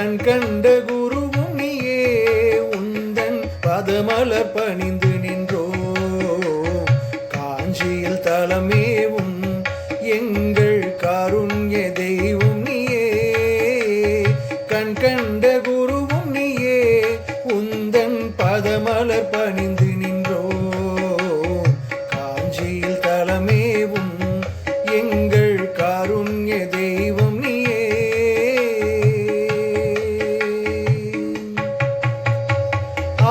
கண் கண்ட குருவும் நீயே உந்தன் பதமலர் பணிந்து நின்றோ காஞ்சியில் தலமேவும் எங்கள் காருண்ய தெய்வம் நீயே கண் கண்ட குருவும் நீயே உந்தன் பதமலர் பணிந்து நின்றோ காஞ்சியில் தலமேவும் எங்கள் காருண்ய தெய்வம் நீயே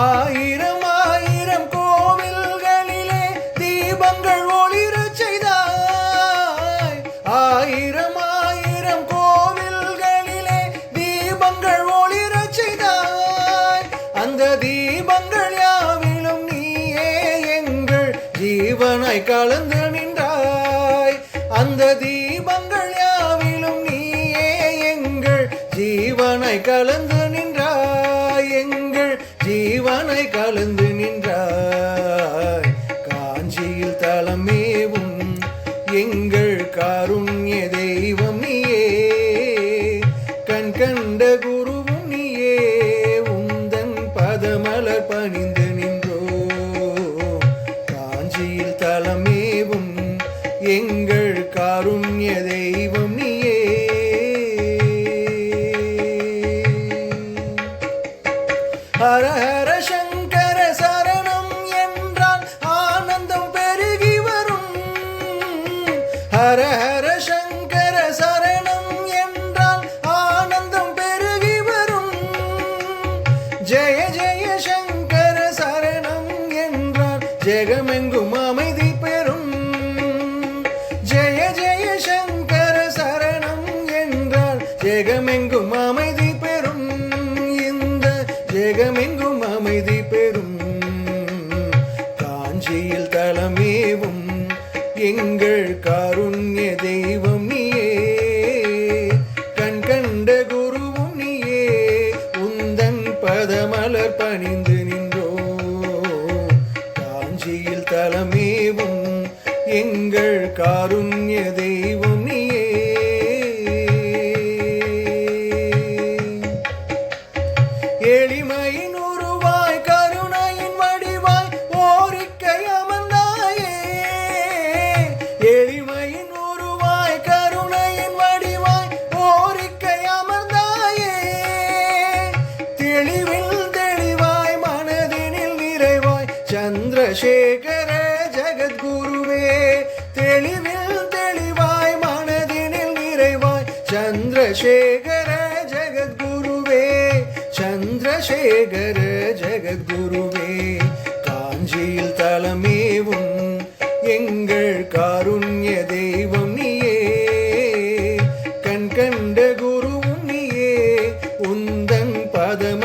ஆயிரம் ஆயிரம் கோவில்களிலே தீபங்கள் ஒளிரச் செய்தாய் ஆயிரம் ஆயிரம் கோவில்களிலே தீபங்கள் ஒளிரச் செய்தாய் அந்த தீபங்கள் யாவிலும் நீயே எங்கள் ஜீவனாய் கலந்து நின்றாய் அந்த தீபங்கள் யாவிலும் நீயே எங்கள் ஜீவனாய் கலந்து நின்றாய் எங்கள் ஜீவனை கலந்து நின்றாய் காஞ்சியில் தலமேவும் எங்கள் காருண்ய தெய்வம் நீயே கண் கண்ட குருவும் நீயே உந்தன் பதமலர் பணிந்து நின்றோ காஞ்சியில் தலமேவும் எங்கள் காருண்ய தெய்வம் நீயே ஹர ஹர சங்கர சரணம் என்றால் ஆனந்தம் பெருகி வரும் ஹர ஹர சங்கர சரணம் என்றால் ஆனந்தம் பெருகி வரும் ஜெய ஜெய சங்கர சரணம் என்றால் ஜெகமெங்கும் அமைதி பெறும் ஜெய ஜெய சங்கர சரணம் என்றால் ஜெகமெங்கும் அமைதி பெறும் இந்த ஜெகமெங்கும் அமைதி பெறும் காஞ்சியில் தலமேவும் எங்கள் காருண்ய தெய்வம் நீயே கண் கண்ட குருவும் நீயே உந்தன் பதமலர் பணிந்து நின்றோ காஞ்சியில் தலமேவும் எங்கள் காருண்ய தெய்வம் நீயே எளிமையின் உருவாய் கருணையின் வடிவாய் ஓரிக்கை அமர்ந்தாயே எளிமையின் உருவாய் கருணையின் வடிவாய் ஓரிக்கை அமர்ந்தாயே தெளிவில் தெளிவாய் மனதினில் நிறைவாய் சந்திரசேகர ஜெகத்குருவே தெளிவில் தெளிவாய் மனதினில் நிறைவாய் சந்திரசேகர ஜெகத்குருவே சந்திரசேகர ஜெகத்குருவே காஞ்சியில் தலமேவும் எங்கள் காருண்ய தெய்வம் நீயே கண் கண்ட குருவும் நீயே உந்தன் பதம